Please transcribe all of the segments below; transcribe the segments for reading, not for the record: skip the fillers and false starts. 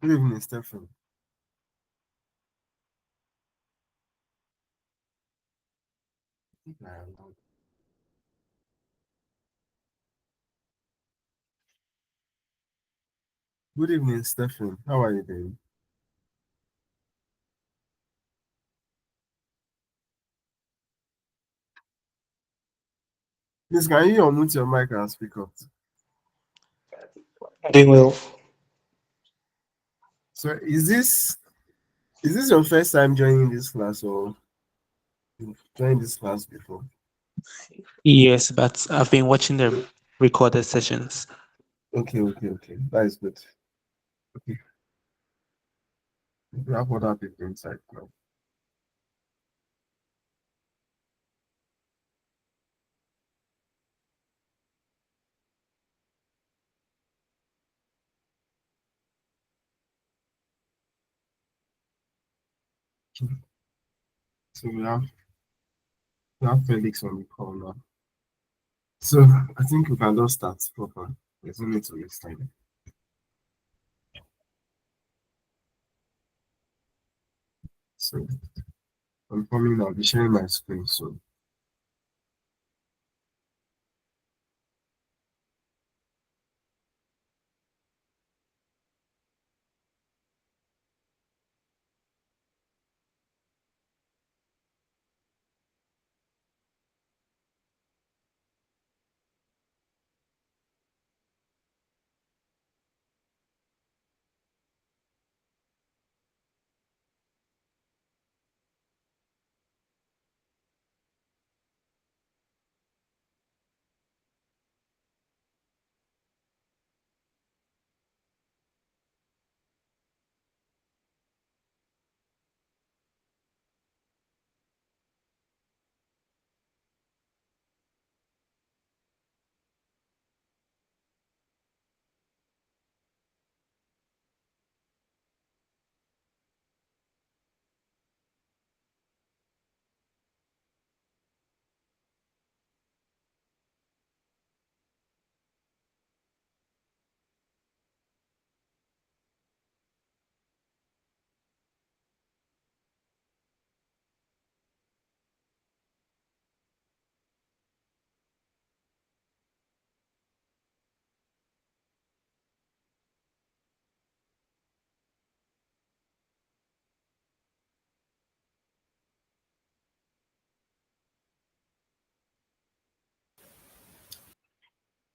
Good evening, Stephen. Good evening, Stephen. How are you doing? Please, can you unmute your mic and speak up? Doing well. So, is this your first time joining this class, or you've joined this class before? Yes, but I've been watching the recorded sessions. Okay. That is good. Okay, we have other people inside now. So we have Felix on the call now. So I think we can just start proper. There's no need to waste time. So I'm coming now. I'll be sharing my screen soon.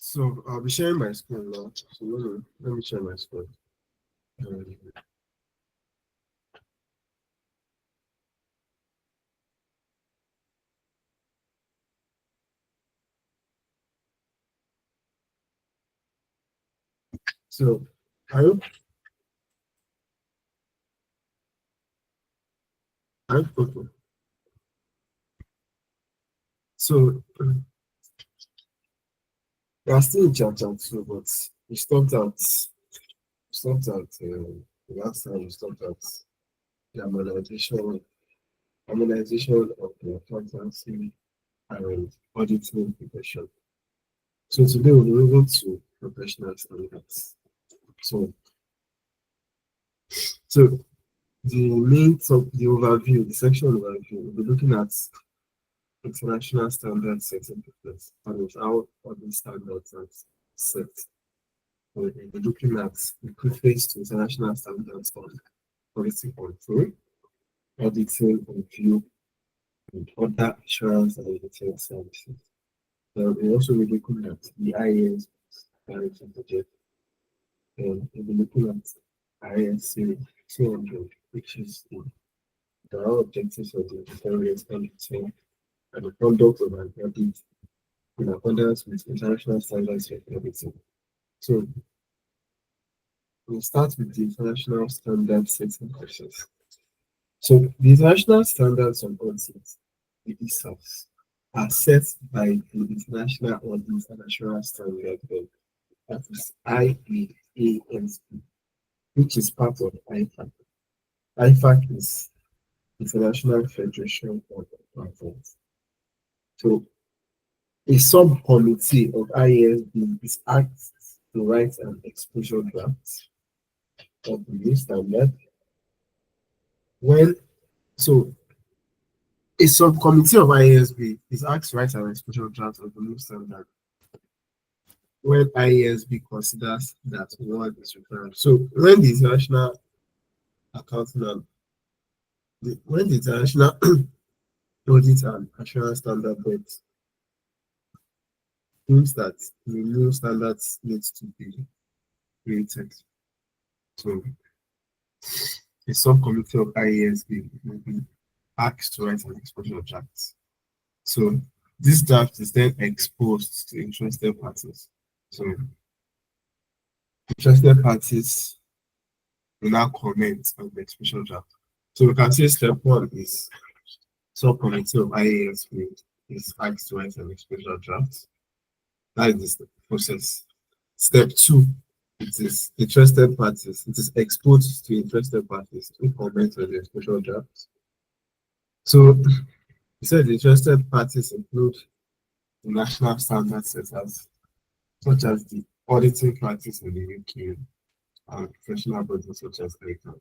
So I'll be sharing my screen now. So let me share my screen. Um, So I hope okay. So we are still in chapter 2, but we stopped at the last time we stopped at the harmonization of the accountancy and auditing profession. So today we'll be moving to professional standards. So so the overview, the section overview, we'll be looking at international standard setting process and how other standards are set. We'll be looking at the preface to international standards on policy control, auditing, review, and other assurance and auditing services. We'll also be looking at the IAS direction budget, and we'll be looking at ISC 200, which is the objectives of the various auditing and the conduct of an audit in accordance with international standards for auditing. So we'll start with the international standard setting process. So the international standards on audit, the ISAs, are set by the International Audit and Assurance Standard Board, that is IAASB, which is part of IFAC. IFAC is International Federation of Accountants. So a subcommittee of IASB is asked to write an exposure draft of the new standard. When so a subcommittee of IASB is asked to write an exposure draft of the new standard when IASB considers that one is required. So when the international accounting and when the international audit and assurance standard board means that the new standards need to be created. So a subcommittee of IASB will be asked to write an exposure draft. So this draft is then exposed to interested parties. So interested parties will now comment on the exposure draft. So we can say step one is subcommittee of IASB is asked to write an exposure draft. That is the process. Step two, it is interested parties. It is exposed to interested parties to comment on the exposure draft. So he said the interested parties include the national standard setters, such as the auditing practice in the UK and professional bodies such as ICANN.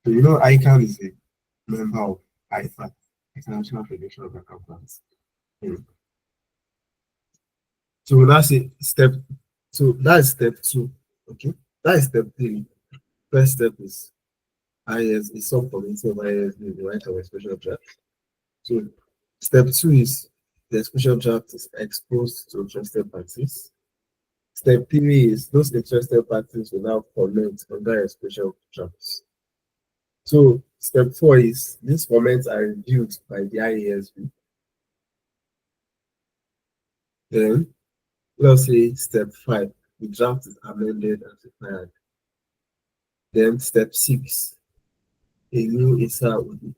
So you know ICANN is a member of IFAC, International Federation of Accountants. So that's it. So that's step two. Okay. That is step three. First step is IS is subcommittee of ISB, the right of exposure draft. So step two is the exposure draft is exposed to interested parties. Step three is those interested parties will now comment on that exposure drafts. So step four is these comments are reviewed by the IASB. Then let's say step five, the draft is amended and required. Then step six, a new ISA will be,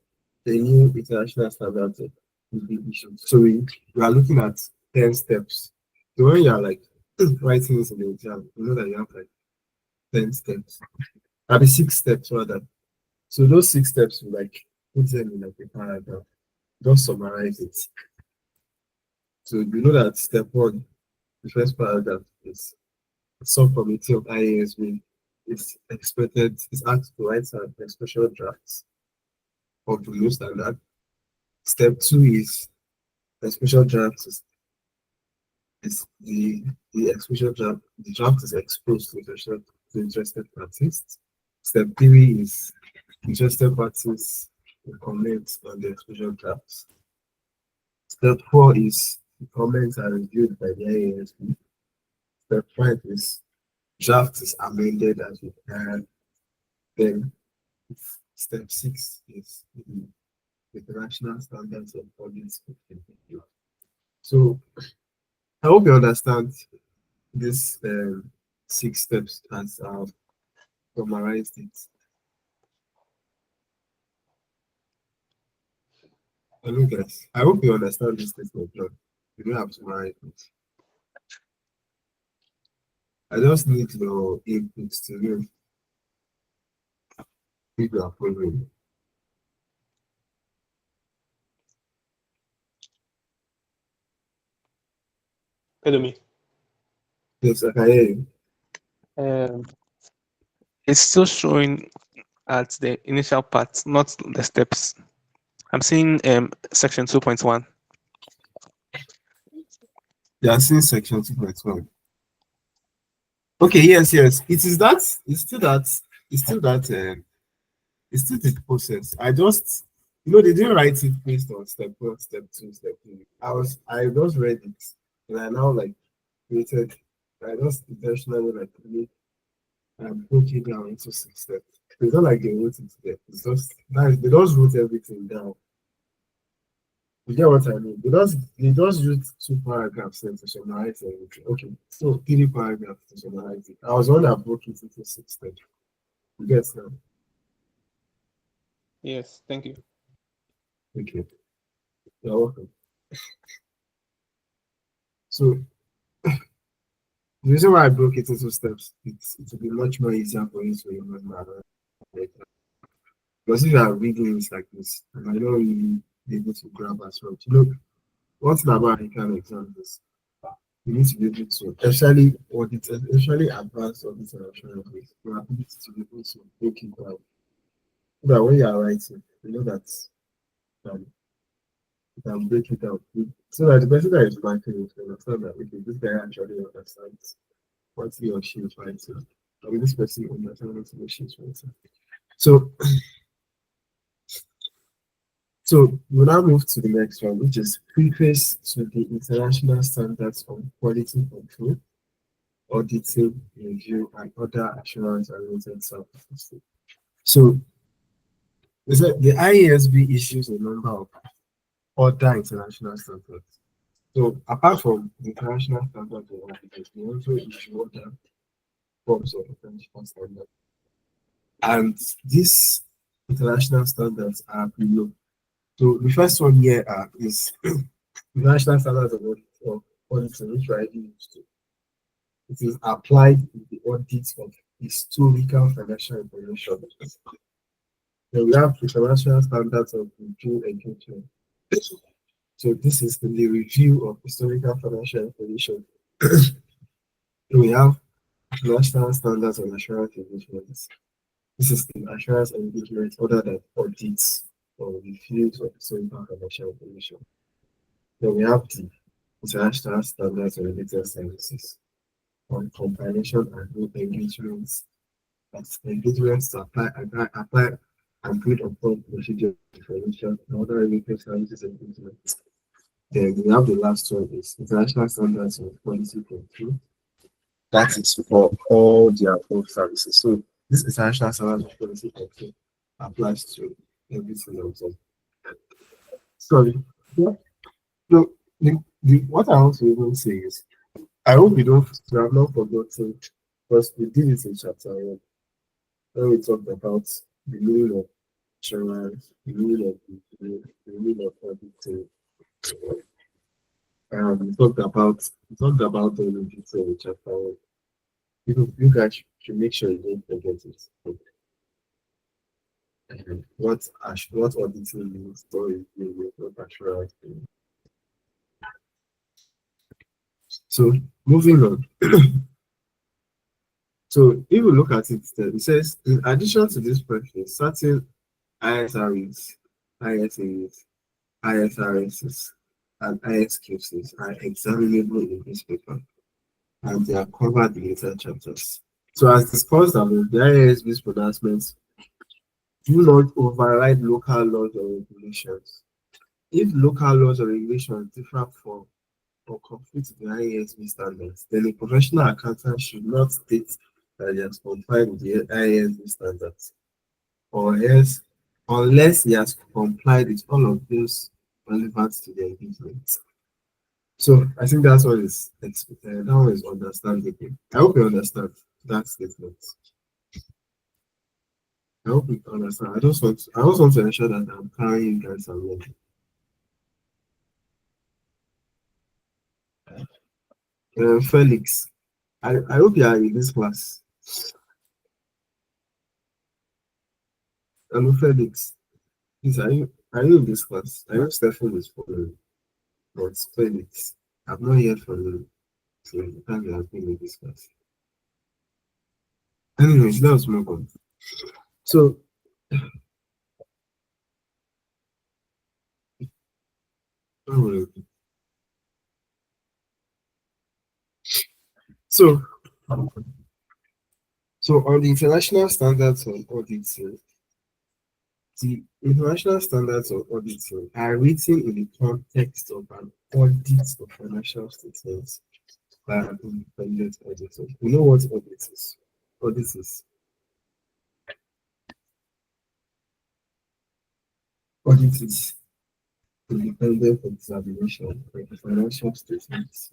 a new international standard will be issued. So we are looking at 10 steps. So when you are like writing this in the exam, you know that you have like 10 steps. That'll be 6 steps rather. So those 6 steps will like put them in like a paragraph. Just summarize it. So you know that step one, the first paragraph is subcommittee of IASB is expected, is asked to write an exposure draft of the new standard. Step two is the exposure draft is the exposure draft, the draft is exposed to interested parties. Step three is interested parties will comment on the exposure draft. Step four is the comments are reviewed by the IASB. Step five is draft is amended as required. Then step six is the international standards of audit. So I hope you understand this 6 steps as I've summarized it. Hello guys, I hope you understand this statement. You don't have to summarize it. I just need your input to know if you are following. Hello, me. Yes, I can hear you. Um, it's still showing at the initial part, not the steps. I'm seeing section 2.1. You are seeing section 2.1. Okay, yes. It is that, it's still that, it's still that, it's still the process. I just, they didn't write it based on step one, step two, step three. I just read it and I now like created, I just intentionally like really broke it down into 6 steps. It's not like they wrote it there. It's just that they just wrote everything down. You get what I mean? They just used 2 paragraphs then to summarize everything. Okay, so 3 paragraphs to summarize it. I was the one that broke it into 6 steps. You get now? Yes, thank you. Okay. You're welcome. So the reason why I broke it into steps, it will be much more easier for you to remember later. Because if you are reading it like this, and I don't really be able to grab as well. One thing about any kind of exam is you need to be able to, especially advanced audit and assurance, your ability to be able to break it down. So that when you are writing, you know that um, you can break it down. So that the person that is writing it will understand that okay, this guy actually understands what he or she is writing. I mean, this person understands what she is writing. So, so we'll now move to the next one, which is preface to the international standards on quality control, auditing, review, and other assurance and related services. So, the IASB issues a number of other international standards. So, apart from the international standards of auditing, we also issue other forms of international standards. And these international standards are below. So, the first one here is international standards of auditing, which we already used to. It is applied in the audit of historical financial information. Then we have international standards of review engagement. So this is in the review of historical financial information. We have national standards on assurance engagements. This is the assurance engagement other than audits or reviews of historical financial information. Then we have the international standards on related services on compilation and group engagements. That's engagements to apply agreed upon procedure information and other related services engagements. Then we have the last one is international standards of policy control. That is for all the above services. So this international standards of policy control applies to everything else. Sorry. Yeah. So what I want to even say is I hope we have not forgotten because we did it in chapter 1 when we talked about the meaning of insurance, the meaning of the meaning of auditing. We talked about the detail in chapter 1. You guys should make sure you don't forget it. And what auditing means, what review, what assurance means. So moving on. So if you look at it, then it says in addition to this question, certain ISRs, ISAs, ISRSs, and ISQCs are examinable in this paper, and they are covered in later chapters. So as discussed above, the IASB's pronouncements do not override local laws or regulations. If local laws or regulations differ from or conflict with the IASB standards, then a professional accountant should not state that he has complied with the IASB standards, or else, unless he has complied with all of those relevant to the engagement. So I think that one is understandable. I hope you understand that statement. I hope you understand. I also want to ensure that I'm carrying you guys along. Felix, I hope you are in this class. Hello, Felix. Please, are you in this class? I know Stephen is following, but Felix, I've not heard from you. So the time you have been in this class. Anyways, let's move on. So, oh, so, so on the international standards on auditing, the international standards of auditing are written in the context of an audit of financial statements by an independent auditor. You know what audit is? Audit is independent examination of the financial statements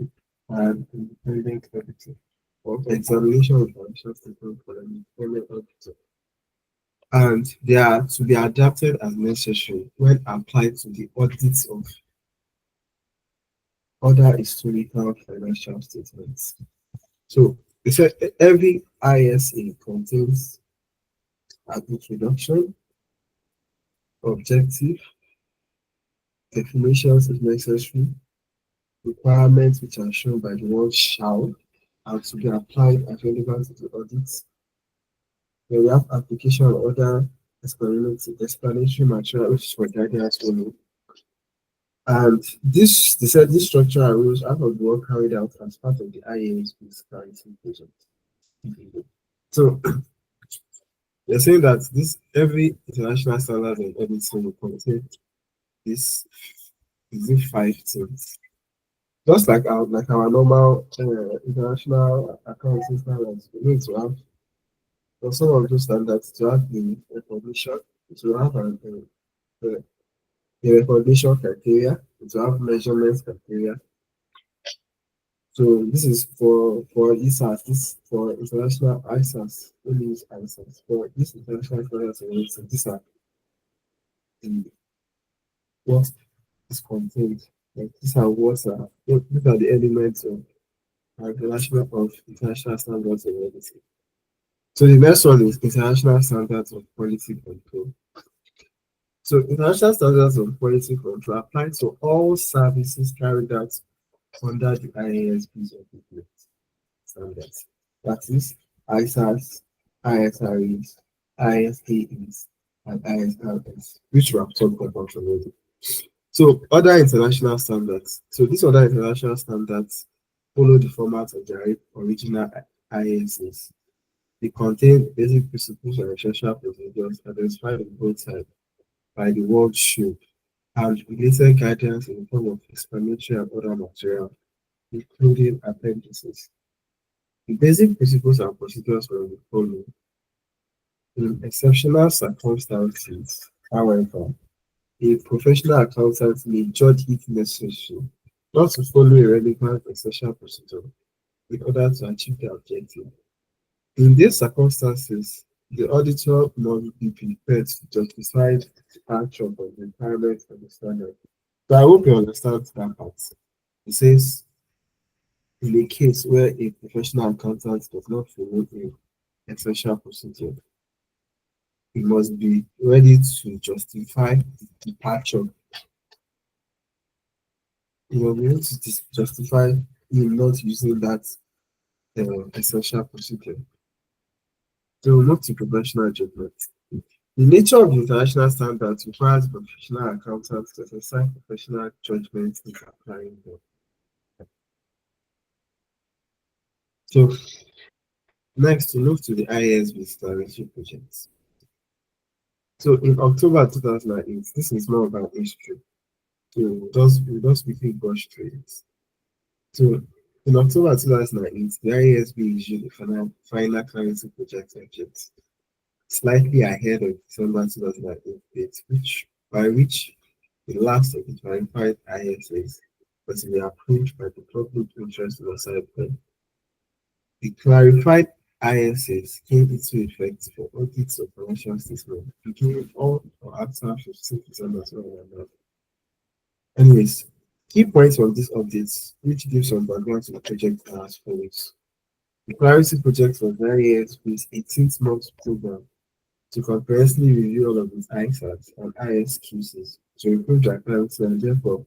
and independent auditor or examination of financial statements for an independent auditor. And they are to be adapted as necessary when applied to the audits of other historical financial statements. So they said every ISA contains an introduction, objective, definitions if necessary, requirements which are shown by the word shall and to be applied as relevant to the audit. Then we have application or other explanatory material which is for guidance only. And they said this structure arose out of the work carried out as part of the IASB's clarity project. So they're saying that this every international standard and auditing will contain this is it 5 things. Just like our normal international accounting standards, we need to have for some of those standards to have the recognition, to have the recognition criteria, to have measurement criteria. So this is for ISAS, this for international ISAS, only use ISAS. For this international standards and auditing, these are the what is contained. Like these are what are these are the elements of international standards and auditing. So the next one is international standards of quality control. So international standards of quality control apply to all services carried out under the IASB's of standards. That is ISAs, ISREs, ISAEs, and ISRS, which we have talked about already. So other international standards. So these other international standards follow the format of the original ISAs. They contain basic principles and essential procedures identified on both sides by the World Shoe and related guidance in the form of explanatory and other material, including appendices. The basic principles and procedures were the following. In exceptional circumstances, however, a professional accountant may judge it necessary not to follow a relevant essential procedure in order to achieve the objective. In these circumstances, the auditor must be prepared to justify the departure from the requirements of the standard. So I hope you understand that part. It says in a case where a professional accountant does not follow a essential procedure, he must be ready to justify the departure. He must be able to justify him not using that essential procedure. So look to professional judgment. The nature of the international standards requires professional accountants to exercise professional judgment in applying them. So next, we move to the IASB strategy projects. So in October 2008, this is more about history. So we just quickly brush through it. So in October 2008, the IASB issued a final clarity project object, slightly ahead of December 2008 date, by which the last of the clarified ISAs was to be approved by the public interest oversight body. The clarified ISAs came into effect for audits of financial statements beginning on or after 15 December 2009. Anyways, key points of this updates, which gives some background to the project, are as follows. The Clarity Project was IASB's 18th-month program to comprehensively review all of its ISAs and ISQs to improve their clarity and therefore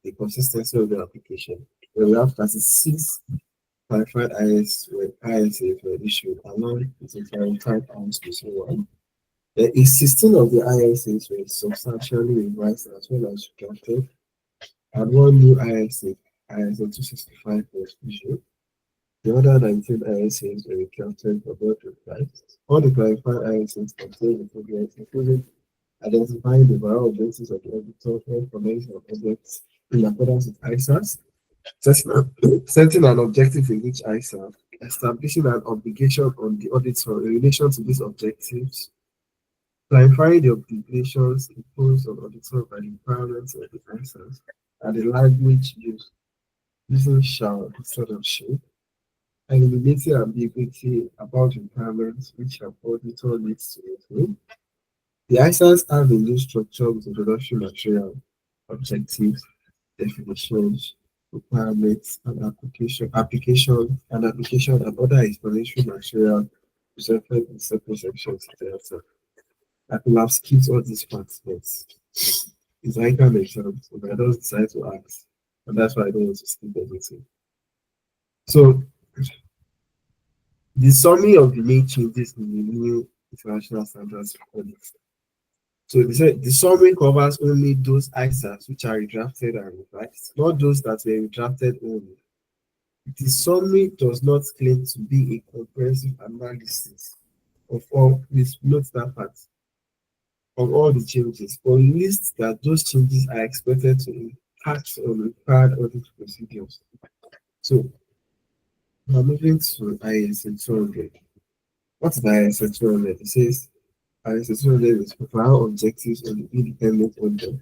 the consistency of the application. We have 36 clarified ISAs were issued along with a clarified ISQs. There is 16 of the ISAs were substantially revised as well as drafted, and one new ISA, ISA 265, was issued. The other 19 ISAs were drafted for both revised. All the clarified ISAs contain improvements, including identifying the overall objectives of the auditor for information of objects in accordance with ISAs, setting an objective in each ISA, establishing an obligation on the auditor in relation to these objectives, clarifying the obligations imposed on auditor by the requirements of the ISAs, and the language used, using shall instead of should, and eliminating ambiguity about requirements which an auditor needs to include. The ISAs have a new structure with introductory material, objectives, definitions, requirements, and application and other explanatory material presented in separate sections thereafter. I could have skipped all these parts, but it's like an exam, so I just decided to ask and that's why I don't want to skip everything. So the summary of the main changes in the new international standards for audit. So they said the summary covers only those ISAs which are redrafted and revised, not those that were redrafted only. The summary does not claim to be a comprehensive analysis of all, please note that part, of all the changes, but lists that those changes are expected to impact on required audit procedures. So now moving to ISA 200. What is ISA 200? It says ISA 200 is overall objectives of the independent auditor.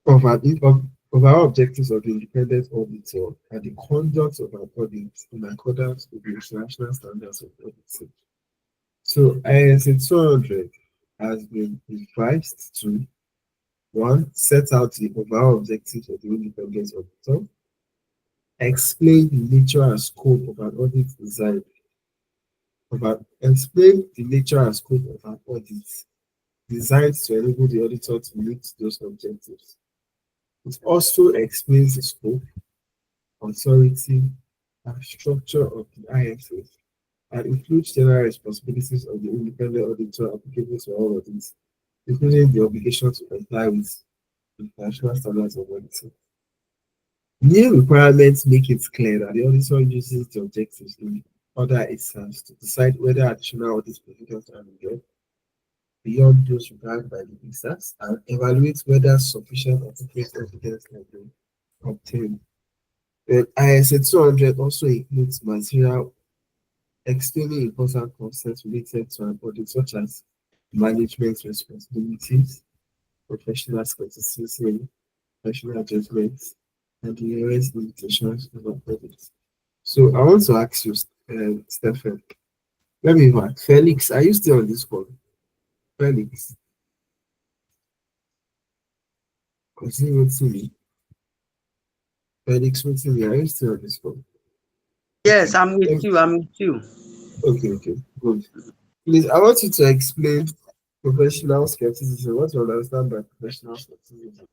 Overall objectives of the independent auditor are the conduct of an audit in accordance with the international standards of auditing. So ISA 200 has been revised to one, set out the overall objectives of the independent auditor, explain the nature and scope of an audit design, explain the nature and scope of an audit designed to enable the auditor to meet those objectives. It also explains the scope, authority, and structure of the ISA and includes general responsibilities of the independent auditor applicable to all audits, including the obligation to comply with international standards of auditing. New requirements make it clear that the auditor uses the objectives in order it serves to decide whether additional audit procedures are needed beyond those required by the ISAs and evaluate whether sufficient adequate evidence can be obtained. The ISA 200 also includes material explaining important concepts related to an audit, such as management responsibilities, professional skepticism, professional judgments, and the areas limitations of an audit. So I want to ask you, Stephen, let me back. Felix, are you still on this call? Felix, continue with me. Felix, with me, are you still on this call? Yes, Okay. I'm with you. I'm with you. Okay, good. Please, I want you to explain professional skepticism. What do you understand by professional skepticism?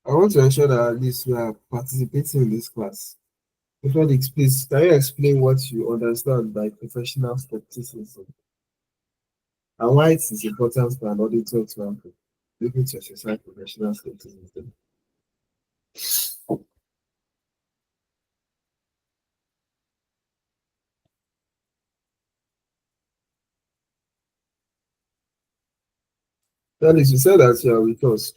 I want to ensure that at least we are participating in this class. Felix, please, can you explain what you understand by professional skepticism and why it is important for an auditor to have able to exercise professional skepticism? Felix, you said that you are with us,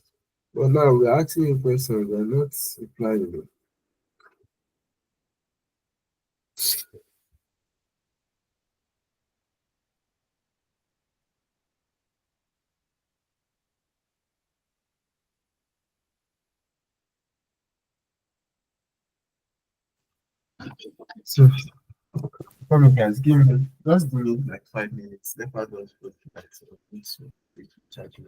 but now we are asking you questions, we are not replying. So, come on, guys, just give me like 5 minutes. Let us just go to that. So, please, charge you.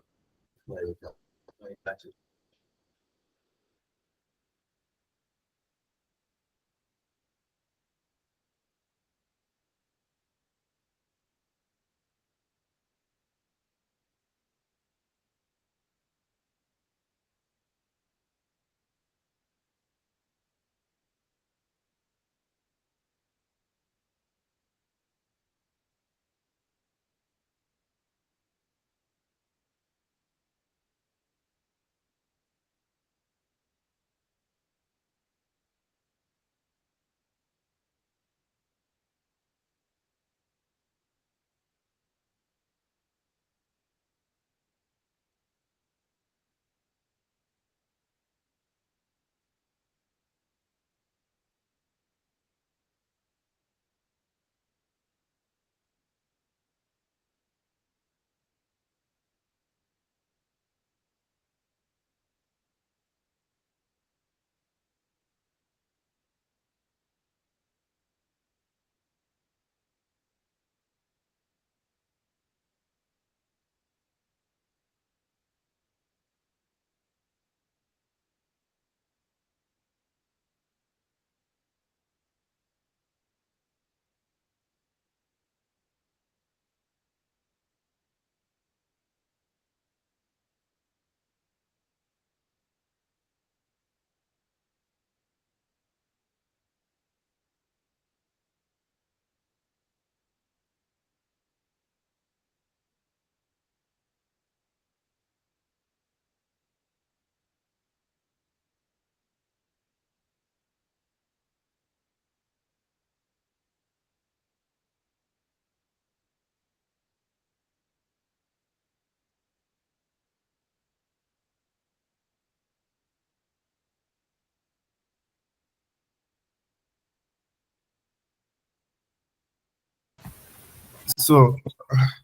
So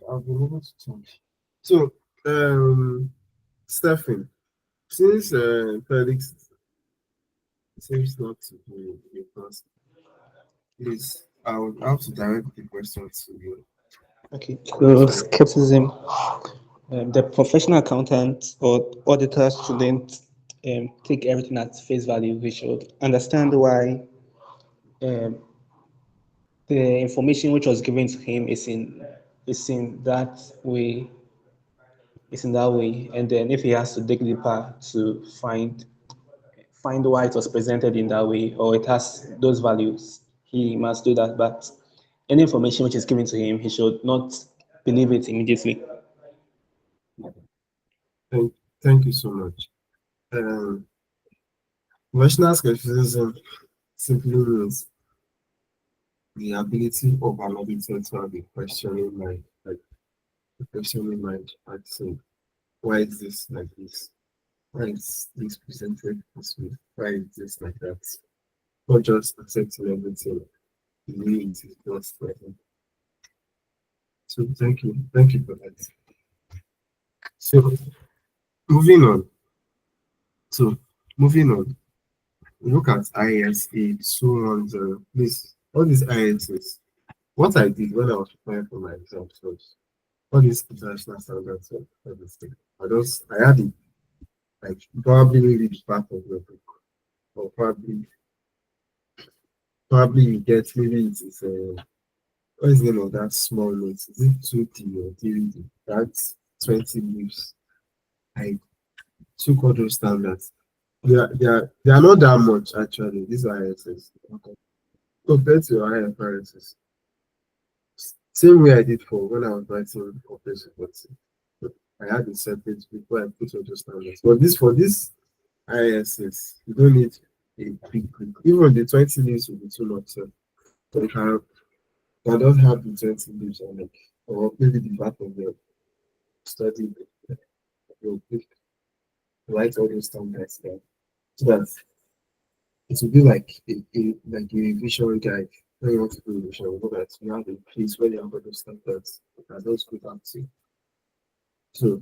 I'll be able to change. So Stephen, since Felix seems not to be in class, please I would have to direct the question to you. Okay. So So skepticism. The professional accountant or auditor shouldn't take everything at face value. We should understand why um, the information which was given to him is in that way, and then if he has to dig deeper to find why it was presented in that way or it has those values, he must do that. But any information which is given to him, he should not believe it immediately. thank, thank you so much. Um, Professional skepticism simply means the ability of an auditor to have a questioning mind, like a questioning mind, and say, why is this like this? Why is this presented this way? Why is this like that? Not just accepting everything the way it is just present. So thank you for that. So moving on. So moving on. Look at ISA 210. Please, all these ISAs. What I did when I was preparing for my exams was all these international standards and everything. I had it like probably read part of the book, or probably you get maybe it's what is the name of that small note? Is it 2D or 3D? That's 20 leaves. I took all those standards. They are not that much actually. These are ISS compared to your IFRS. Same way I did for when I was writing corporate reporting. I had a separate before I put all those standards. But this for this ISS, you don't need a big group. Even the 20 leaves will be too much. So you can just have the 20 leaves on it. Or maybe the back of the study your book, write all those standards there. So that it will be like a revision guide. When you want to do revision, you know that you have a place where you have all those standards that those go back to. So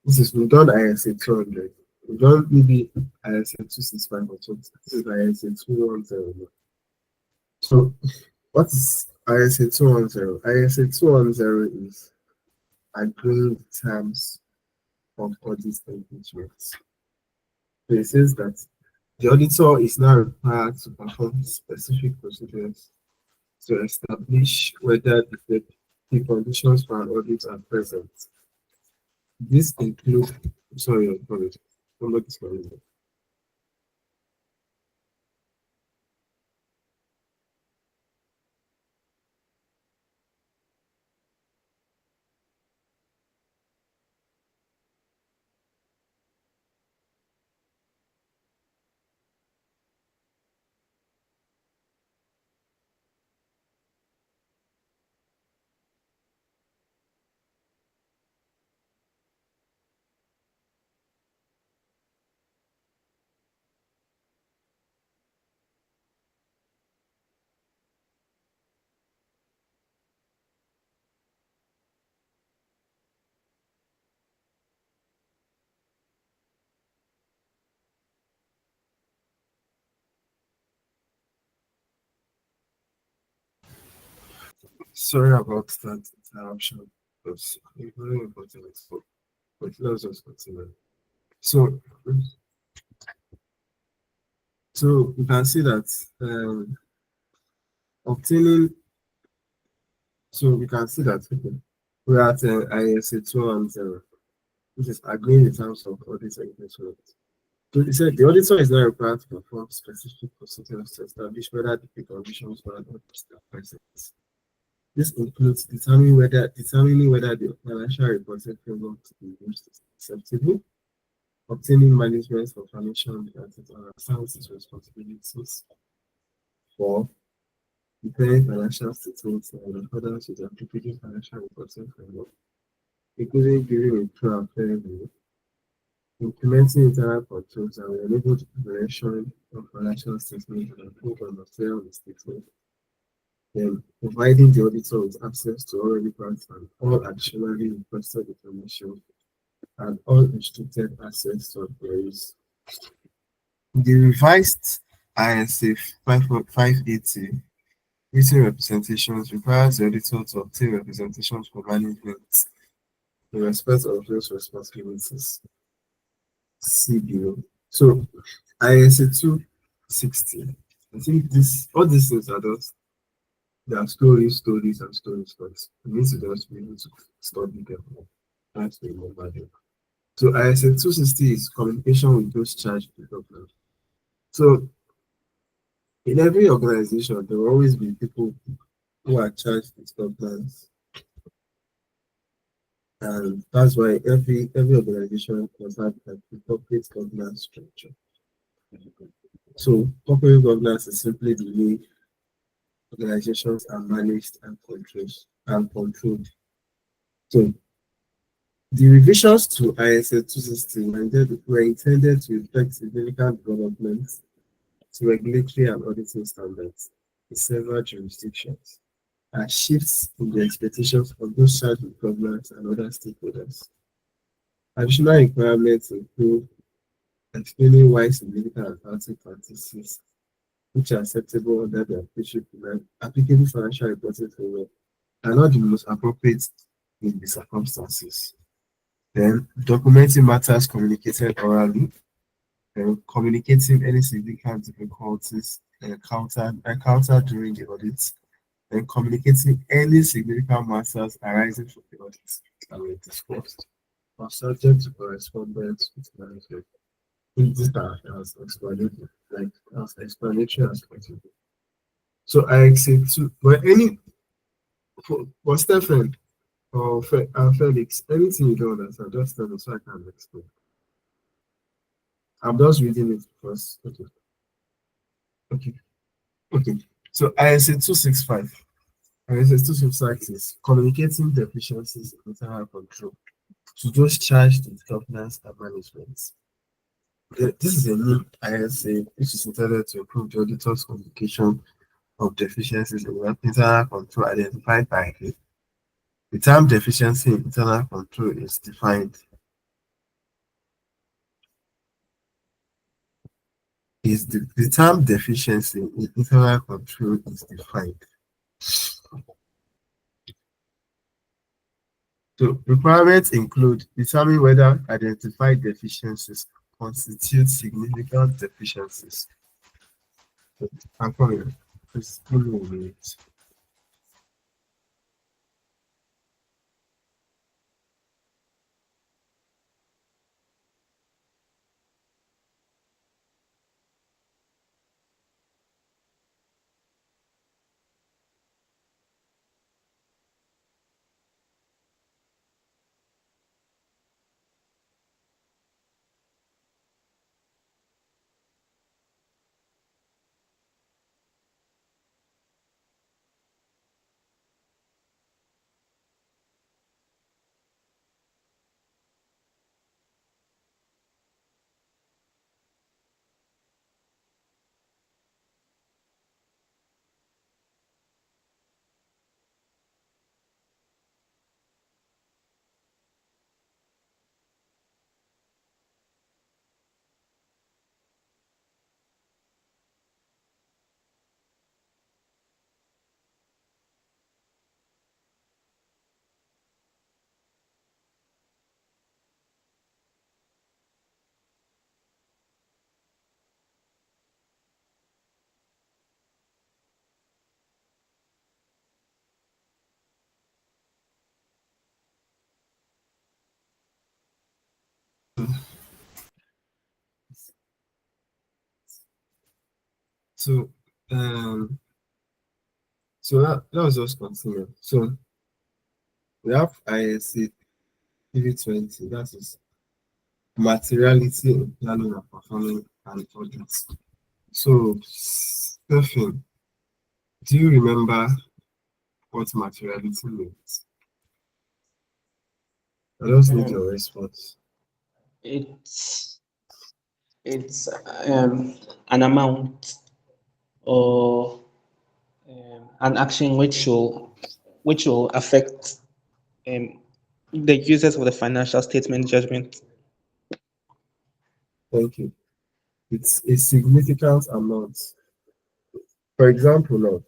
this is we've done ISA 200. We've done maybe ISA 265 or 20. This is ISA 210. So what is ISA 210? ISA 210 is agreeing terms of audit engagement. So it says that the auditor is now required to perform specific procedures to establish whether the conditions for an audit are present. This includes, sorry, apologies. Somebody's calling me. Sorry about that interruption. It's very important. But let's just continue. So, so you can see that obtaining, so we can see that okay, we're at ISA 210, which is agreeing in terms of audit engagement. So he said the auditor is not required to perform specific procedures to establish whether the conditions for an audit are present. This includes determining whether the financial reporting framework to be used is acceptable, obtaining management information that it understands its responsibilities for preparing financial statements in accordance with the applicable financial reporting framework, including giving a true and fair view, implementing internal controls and enable the preparation of financial statements and approve and material statements, Then providing the auditor with access to all relevant and all additionally requested information and all restricted access to employees. The revised ISA 580 written representations requires the auditor to obtain representations from management in respect of those responsibilities. CBO. So ISA 260. I think all these things are just there are stories, and stories, but you need to just be able to study them more. That's the remember them. So ISA 260 is communication with those charged with government. So in every organization, there will always be people who are charged with governance. And that's why every organization must have like a corporate governance structure. So corporate governance is simply the way organizations are managed and controlled. So the revisions to ISA 260 were intended to reflect significant developments to regulatory and auditing standards in several jurisdictions and shifts in the expectations of those charged with governance and other stakeholders. Additional requirements include explaining why significant accounting practices which are acceptable under the applicable financial reporting framework are not the most appropriate in the circumstances. Then documenting matters communicated orally, then communicating any significant difficulties encountered during the audit, then communicating any significant matters arising from the audit that were discussed or subject to correspondence with management. In this part as explanatory, like as explanatory as possible. So I accept to but any for Stephen or Felix, anything you don't understand, just tell me so I can explain. I'm just reading it first. Okay. Okay. So ISA 265. ISA 265 is communicating deficiencies in internal control to those charged with governance and management. This is a new ISA which is intended to improve the auditor's communication of deficiencies in internal control identified by the term deficiency in internal control is defined. The term deficiency in internal control is defined. So requirements include determining whether identified deficiencies constitute significant deficiencies. I'm coming. Please give me a minute. So um that was just continue. So we have ISA 320, that is materiality in planning and performing an audit. So Stephen, do you remember what materiality means? I just need your response. It's it's an amount or an action which will affect um, the users of the financial statement judgment. Thank you. It's a significant amount. For example, now,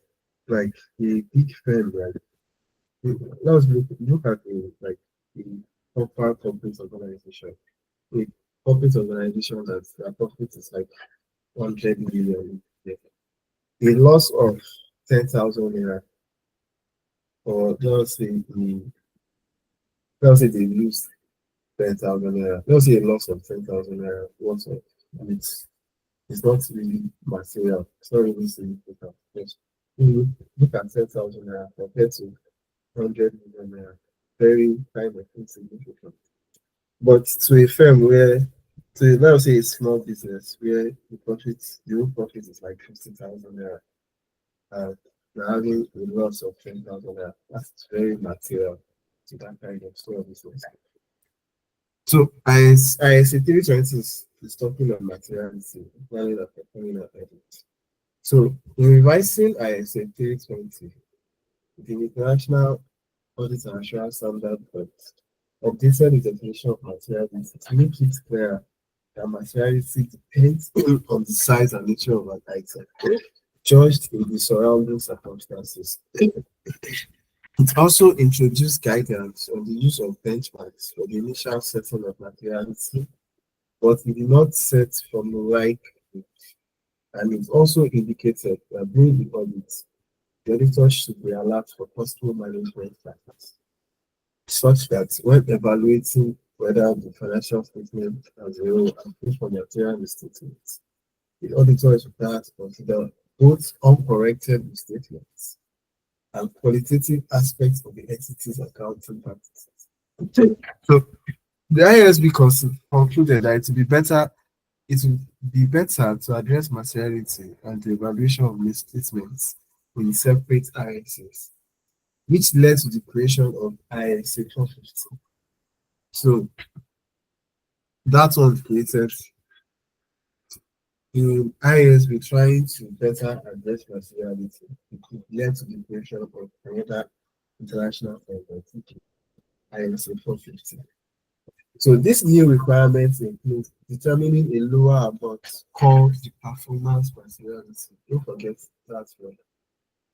like a big firm, right? Let's look at a corporate corporate organization. A corporate organization that their profit is like 100 million. Yeah. A loss of 10,000 naira, or let's say they lose 10,000 naira. Let's say a loss of 10,000 naira. What's of it's not really material. It's not really significant. Yes. You look at 10,000 naira compared to 100 million naira. Very kind of insignificant. But to a firm let's say a small business where the whole profit is like 50,000 naira, and you're having a loss of 10,000 naira, that's very material to that kind of small business. So ISA 320 is talking of materiality, planning and performing an audit. So in revising ISA 320, the International Audit and Assurance Standard Board updated the definition of materiality to make it clear that materiality depends on the size and nature of an item, judged in the surrounding circumstances. It also introduced guidance on the use of benchmarks for the initial setting of materiality, but it did not set from the right route. And it also indicated that during the audit, the auditor should be alert for possible management factors, such that when evaluating whether the financial statement as a whole and free from material misstatements, the auditor is required to consider both uncorrected misstatements and qualitative aspects of the entity's accounting practices. So the ISB concluded that it would be better to address materiality and the evaluation of misstatements in separate ISAs, which led to the creation of ISA 450. So that was created in ISB trying to better address materiality. It led to the creation of another international standard, ISA 450. So these new requirements include determining a lower amount called the performance materiality. Don't forget that word,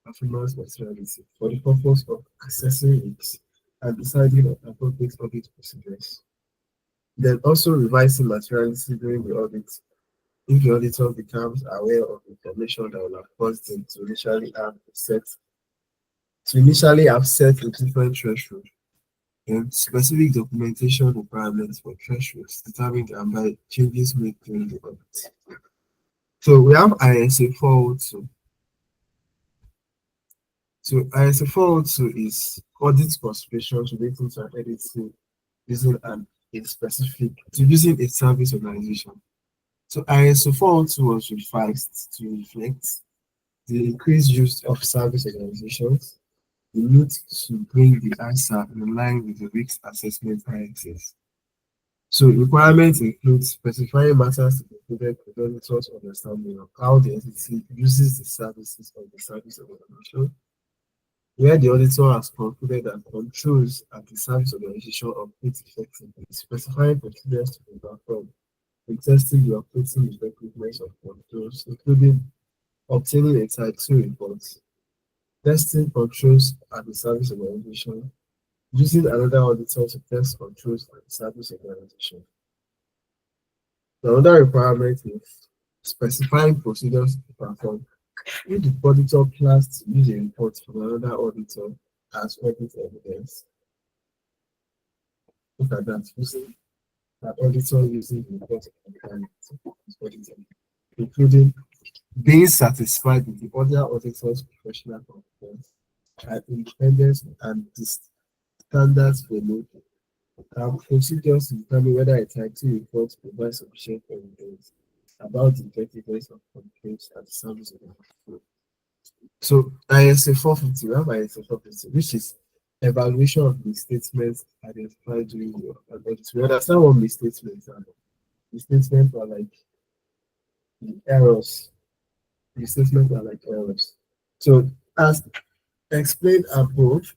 performance materiality, for the purpose of assessing risks and deciding on appropriate audit procedures. Then also revising materiality during the audit if the auditor becomes aware of information that will have caused them to initially have set a different threshold, and specific documentation requirements for thresholds determined by changes made during the audit. So we have ISA 402. So ISA 402 is audit specifications relating to an editing using using a service organization. So ISO 402 was revised to reflect the increased use of service organizations, the need to bring the answer in line with the risk assessment ISS. So requirements include specifying matters to be included with the auditor's understanding of how the entity uses the services of the service organization, where the auditor has concluded that controls at the service organization operate effectively, specifying procedures to be performed in testing the operating effectiveness of controls, including obtaining a Type 2 report, testing controls at the service organization, using another auditor to test controls at the service organization. Another requirement is specifying procedures to perform if the auditor plans to use a report from another auditor as audit evidence. Look at that, using an auditor using the report as auditor, including being satisfied with the other auditor's professional competence and independence and the standards for local and procedures to determine whether a Type 2 report provides sufficient evidence about the effectiveness of complaints at the service of the. So ISA 450, we have ISA 450, which is evaluation of misstatements identified during the audit. We understand what misstatements are. Misstatements are like the errors. Misstatements are like errors. So As explained above,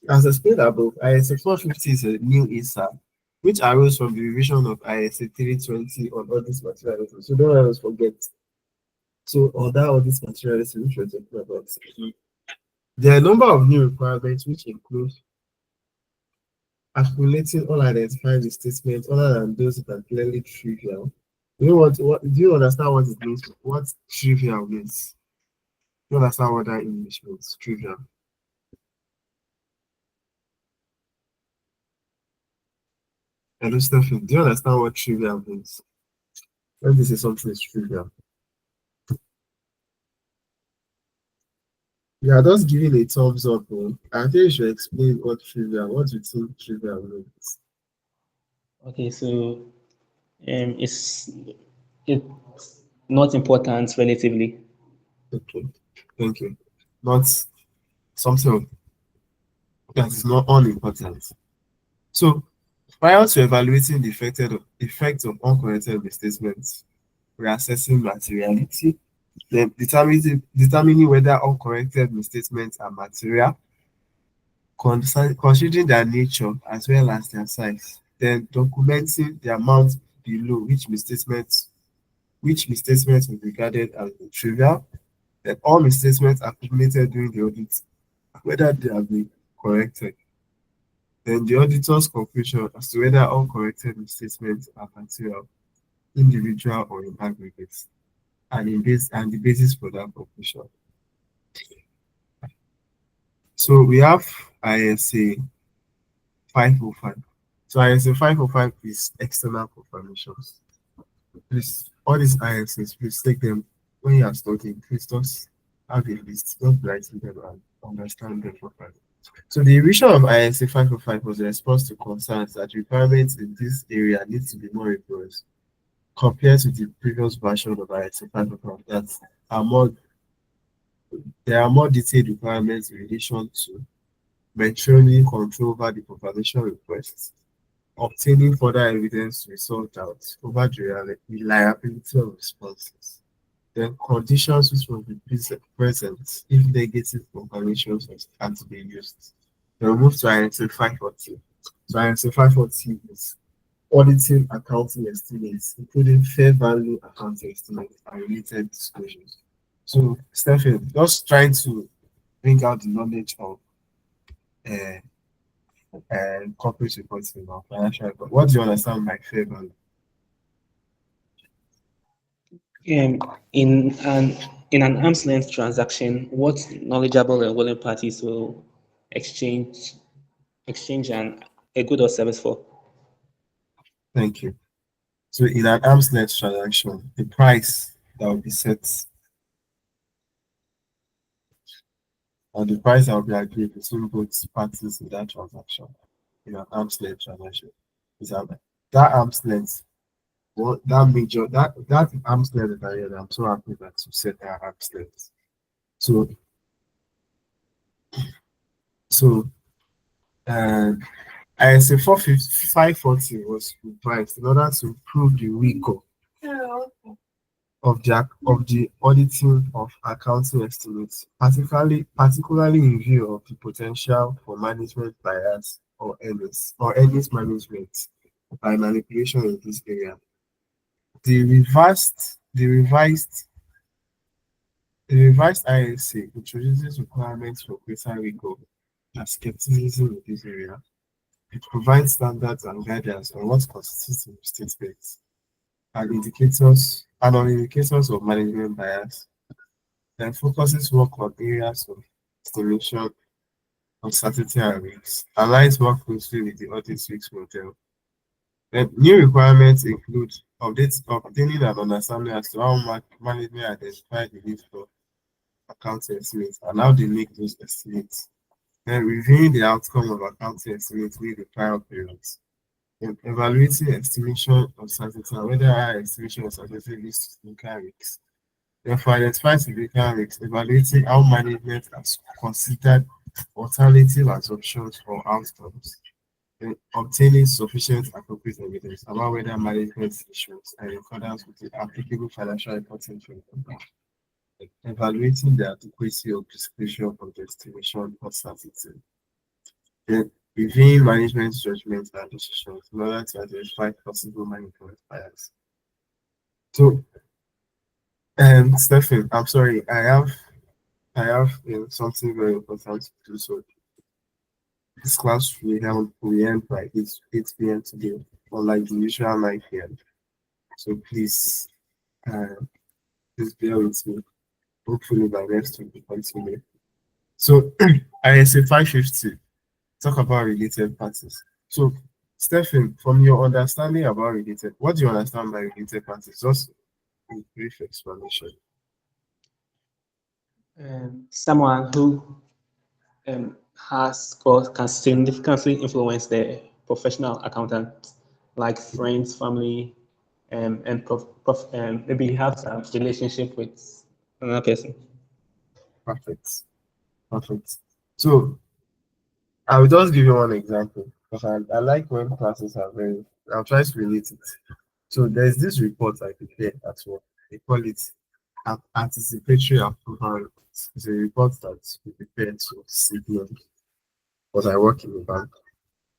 as explained above, ISA 450 is a new ISA, which arose from the revision of ISA 320 on audit materialism. So don't always forget. So on that audit materialism, which we're talking about, there are a number of new requirements which include accumulating all identified statements other than those that are clearly trivial. You know what do you understand what it means? What trivial means? Do you understand what that English means? Trivial. Hello, Stephen. Do you understand what trivial means? When this is something is trivial. Yeah, just giving a thumbs up. Oh. I think you should explain what trivial, what you think trivial means. Okay, so it's not important relatively. Okay, thank you. Not something that is not unimportant. So, prior to evaluating the effect of uncorrected misstatements, we are assessing materiality, then determining whether uncorrected misstatements are material, considering their nature as well as their size, then documenting the amount below which misstatements will be regarded as trivial, then all misstatements accumulated during the audit, whether they have been corrected. Then the auditor's conclusion as to whether uncorrected misstatements are material, individual, or in aggregate, and the basis for that conclusion. So we have ISA 505. So ISA 505 is external confirmations. Please, all these ISAs, please take them when you are studying. Please just have a list, just writing them and understand them properly. So the revision of ISA 505 was a response to concerns that requirements in this area need to be more rigorous compared to the previous version of ISA 505 that are more there are more detailed requirements in relation to maintaining control over the confirmation requests, obtaining further evidence to resolve doubts over the reliability of responses, then conditions which will be present if negative confirmations are to be used. Then we move to INC 540. So INC 540 is auditing accounting estimates, including fair value accounting estimates and related disclosures. So, Stephen, just trying to bring out the knowledge of uh, corporate reporting or financial report. What do you understand by fair value? Um, in an in an arm's length transaction, what knowledgeable and willing parties will exchange exchange a good or service for? Thank you. So, in an arm's length transaction, the price that will be set or the price that will be agreed between both parties in that transaction, in an arm's length transaction, is that arm's length. Well, that arm's length that I'm so happy that you said that arm's length. So so I say 450, 540 was revised in order to improve the rigor of the auditing of accounting estimates, particularly in view of the potential for management bias or earnings management by manipulation in this area. The revised ISA introduces requirements for greater rigor and skepticism in this area. It provides standards and guidance on what constitutes misstatements and on indicators of management bias, then focuses work on areas of estimation, uncertainty, and risks, aligns more closely with the audit risk model. Then new requirements include obtaining an understanding as to how management identify the need for accounting estimates and how they make those estimates. Then reviewing the outcome of accounting estimates with the prior periods. Then evaluating estimation of uncertainty and whether our estimation of uncertainty leads to significant risks. Then for identifying significant risks, evaluating how management has considered alternative assumptions or outcomes. obtaining sufficient appropriate evidence about whether management decisions are in accordance with the applicable financial reporting framework, evaluating the adequacy of disclosure of the estimation or certainty, then reviewing management judgment and decisions in order to identify possible management bias. So, Stephen, I'm sorry, I have something very important to do. So this class we end by 8 p.m. today, unlike the usual 9 p.m. So uh, please bear with me. Hopefully by next week we continue. So ISA 550, talk about related parties. So Stephen, from your understanding about related, what do you understand by related parties? Just a brief explanation. Someone who has or can significantly influence the professional accountant, like friends, family, maybe he has a relationship with another person. Perfect. Perfect. So I will just give you one example because I like when classes are very, I'll try to relate it. So there's this report I prepared at work. They call it anticipatory approval report. It's a report that we prepared to CBN because I work in the bank.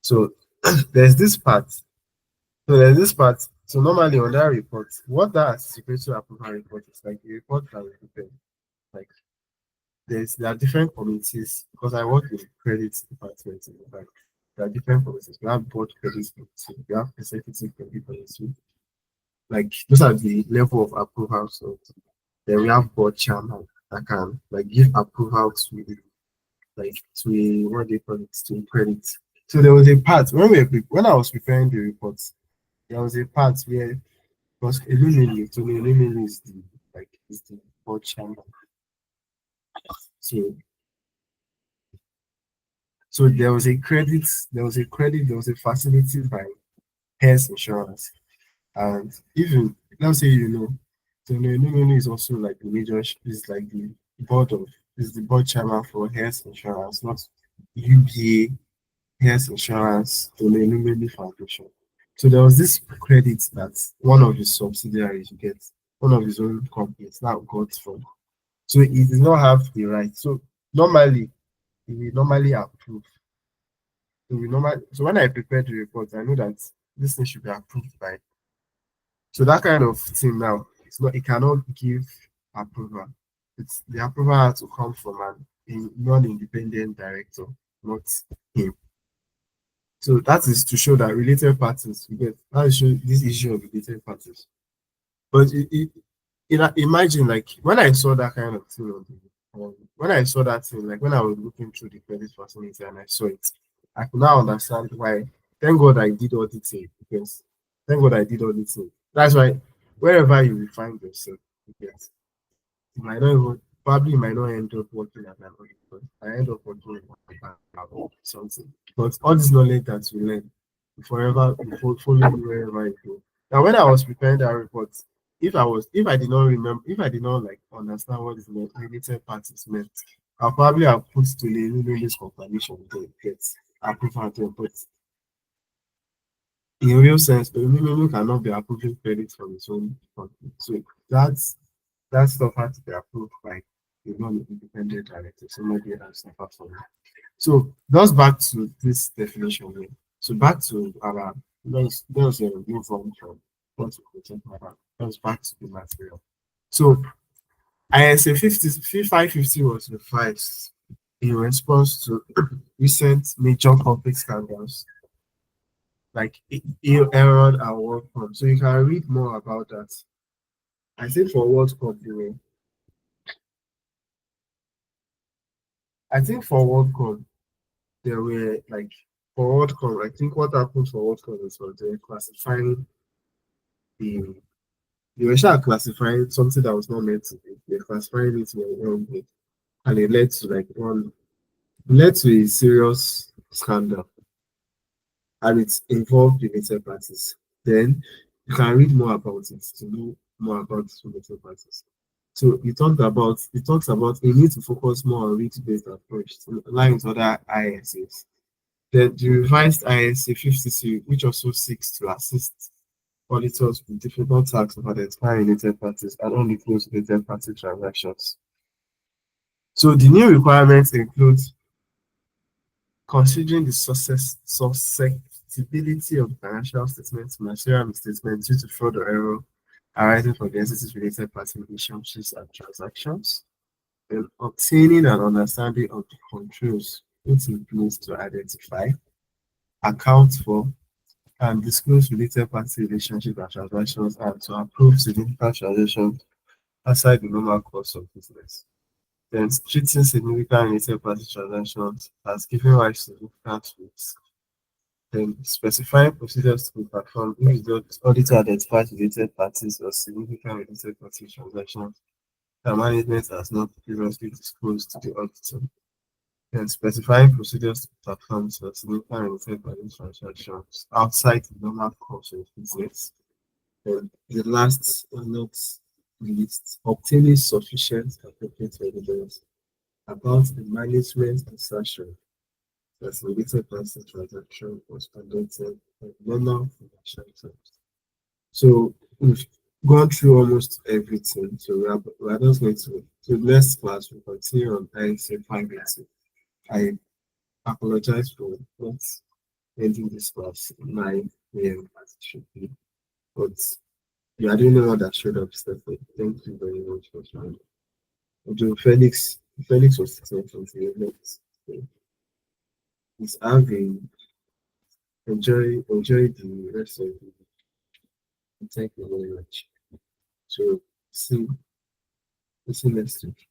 So there's this part. So there's this part. So normally on that report, what that anticipatory approval report is like a report that we prepare. Like there are different committees because I work in credit department in the bank. There are different committees. We have board credit committee, we have executive credit committee. Like those are the level of approval. So then we have board chairman that can like give approval to a what they call it to credit. So there was a part when I was preparing the reports, there was a part where because Elumelu is the board chairman. So so there was a facility by health insurance. And even let's say Tony Elumelu is also like the major is like the board of is the board chairman for health insurance, not UBA health insurance, Tony Elumelu Foundation. So there was this credit that one of his subsidiaries gets, one of his own companies now got from. So he does not have the right. So normally he will normally approve. So when I prepare the report, I know that this thing should be approved by. So that kind of thing now, it cannot give approval. It's the approval has to come from a non-independent director, not him. So that is to show that related parties, you get that is show this issue of related parties. But imagine like when I saw that kind of thing when I saw that thing, like when I was looking through the credit facility and I saw it, I could now understand why. Thank God I did auditing because thank God I did auditing. That's why wherever you will find yourself, you get you might not even probably you might not end up working at an auditor. I end up working at or something. But all this knowledge that you learn will follow you wherever you go. Now when I was preparing that report, if I did not remember if I did not like understand what is related parties meant, I'll probably have put to the this confirmation to get approval to but in real sense, the Olumelu cannot be approving credit from his own company. So that stuff had to be approved by a non-independent director, somebody else apart from him. So just back to this definition here. So back to our let's move on from what we were talking about. Let's back to the material. So ISA 550 was revised in response to recent major public scandals like Aaron and World Cup. So you can read more about that. I think for World Cup, I think for World Cup, there were like for World Cup, I think what happened for World Cup is they were classifying the they were sure classifying something that was not meant to be. They were classifying it in a wrong way. And it led to a serious scandal. And it involved related parties. Then you can read more about it to know more about related parties. So it talks about a need to focus more on risk-based approach to align with other ISAs. The revised ISA 50C, which also seeks to assist auditors with difficult tasks of identifying related parties and only close related party transactions. So the new requirements include considering the susceptibility of financial statements to material misstatements due to fraud or error arising from the entity's related party relationships and transactions, and obtaining an understanding of the controls put in place to identify, account for, and disclose related party relationships and transactions, and to approve significant transactions outside the normal course of business. Then treating significant related party transactions as giving rise to significant risks. Then specifying procedures to be performed if the auditor identifies related parties or significant related party transactions that management has not previously disclosed to the auditor. Then specifying procedures to be performed for significant related party transactions outside the normal course of business. And the last but not least, obtaining sufficient appropriate evidence about the management assertion that related party transaction was conducted on normal financial terms. So we've gone through almost everything. So we are just going to the next class we continue on ISA 580. I apologize for not ending this class 9 a.m. as it should be. But yeah, I didn't know what that showed up, Stephanie. Thank you very much for trying. Although Felix was sitting from the next. He's having enjoy the rest of the day. Thank you very much. So see you next week.